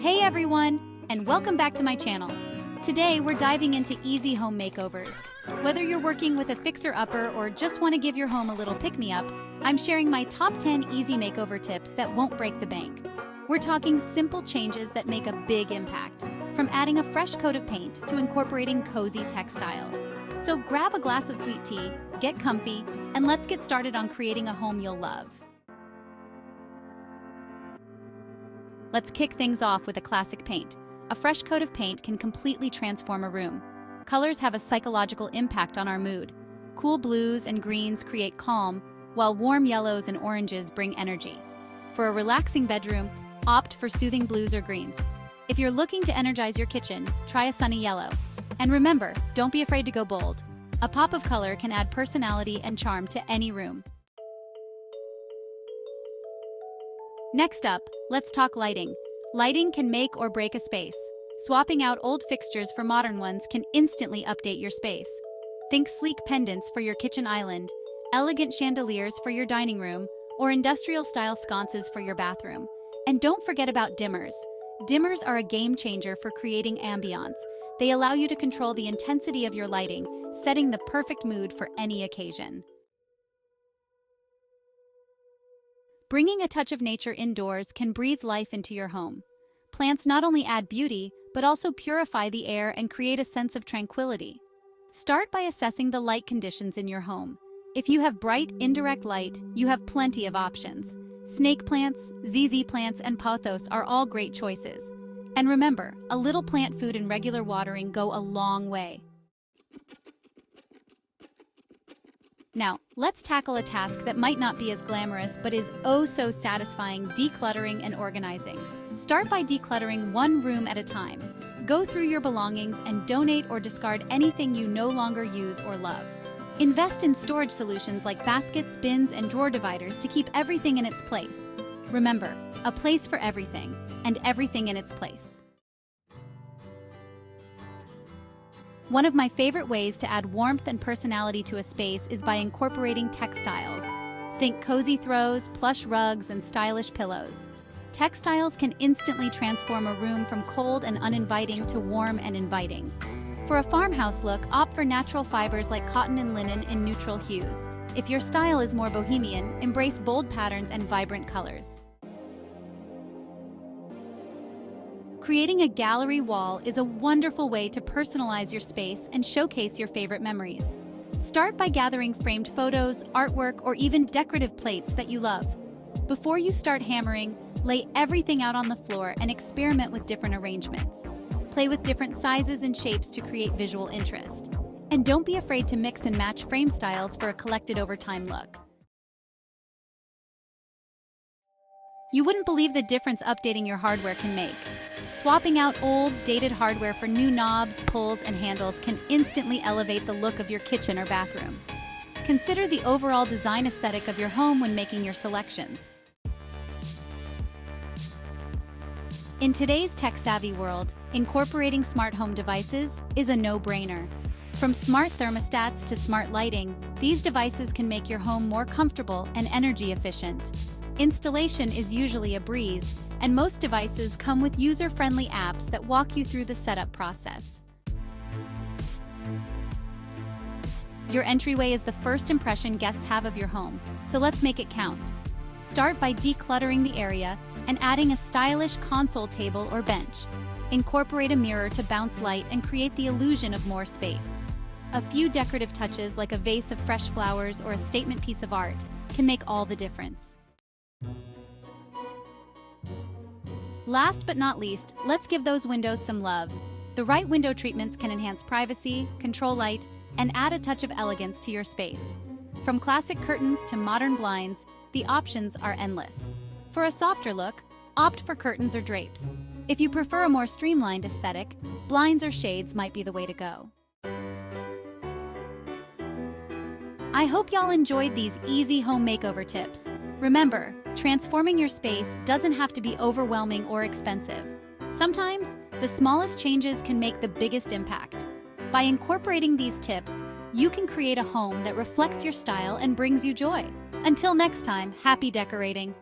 Hey everyone, and welcome back to my channel. Today we're diving into easy home makeovers. Whether you're working with a fixer-upper or just want to give your home a little pick-me-up, I'm sharing my top 10 easy makeover tips that won't break the bank. We're talking simple changes that make a big impact, from adding a fresh coat of paint to incorporating cozy textiles. So grab a glass of sweet tea, get comfy, and let's get started on creating a home you'll love. Let's kick things off with a classic paint. A fresh coat of paint can completely transform a room. Colors have a psychological impact on our mood. Cool blues and greens create calm, while warm yellows and oranges bring energy. For a relaxing bedroom, opt for soothing blues or greens. If you're looking to energize your kitchen, try a sunny yellow. And remember, don't be afraid to go bold. A pop of color can add personality and charm to any room. Next up, let's talk lighting. Lighting can make or break a space. Swapping out old fixtures for modern ones can instantly update your space. Think sleek pendants for your kitchen island, elegant chandeliers for your dining room, or industrial-style sconces for your bathroom. And don't forget about dimmers. Dimmers are a game changer for creating ambiance. They allow you to control the intensity of your lighting, setting the perfect mood for any occasion. Bringing a touch of nature indoors can breathe life into your home. Plants not only add beauty, but also purify the air and create a sense of tranquility. Start by assessing the light conditions in your home. If you have bright, indirect light, you have plenty of options. Snake plants, ZZ plants, and pothos are all great choices. And remember, a little plant food and regular watering go a long way. Now, let's tackle a task that might not be as glamorous but is oh so satisfying: decluttering and organizing. Start by decluttering one room at a time. Go through your belongings and donate or discard anything you no longer use or love. Invest in storage solutions like baskets, bins, and drawer dividers to keep everything in its place. Remember, a place for everything, and everything in its place. One of my favorite ways to add warmth and personality to a space is by incorporating textiles. Think cozy throws, plush rugs, and stylish pillows. Textiles can instantly transform a room from cold and uninviting to warm and inviting. For a farmhouse look, opt for natural fibers like cotton and linen in neutral hues. If your style is more bohemian, embrace bold patterns and vibrant colors. Creating a gallery wall is a wonderful way to personalize your space and showcase your favorite memories. Start by gathering framed photos, artwork, or even decorative plates that you love. Before you start hammering, lay everything out on the floor and experiment with different arrangements. Play with different sizes and shapes to create visual interest. And don't be afraid to mix and match frame styles for a collected over time look. You wouldn't believe the difference updating your hardware can make. Swapping out old, dated hardware for new knobs, pulls, and handles can instantly elevate the look of your kitchen or bathroom. Consider the overall design aesthetic of your home when making your selections. In today's tech-savvy world, incorporating smart home devices is a no-brainer. From smart thermostats to smart lighting, these devices can make your home more comfortable and energy efficient. Installation is usually a breeze, and most devices come with user-friendly apps that walk you through the setup process. Your entryway is the first impression guests have of your home, so let's make it count. Start by decluttering the area and adding a stylish console table or bench. Incorporate a mirror to bounce light and create the illusion of more space. A few decorative touches like a vase of fresh flowers or a statement piece of art can make all the difference. Last but not least, let's give those windows some love. The right window treatments can enhance privacy, control light, and add a touch of elegance to your space. From classic curtains to modern blinds, the options are endless. For a softer look, opt for curtains or drapes. If you prefer a more streamlined aesthetic, blinds or shades might be the way to go. I hope y'all enjoyed these easy home makeover tips. Remember, transforming your space doesn't have to be overwhelming or expensive. Sometimes, the smallest changes can make the biggest impact. By incorporating these tips, you can create a home that reflects your style and brings you joy. Until next time, happy decorating!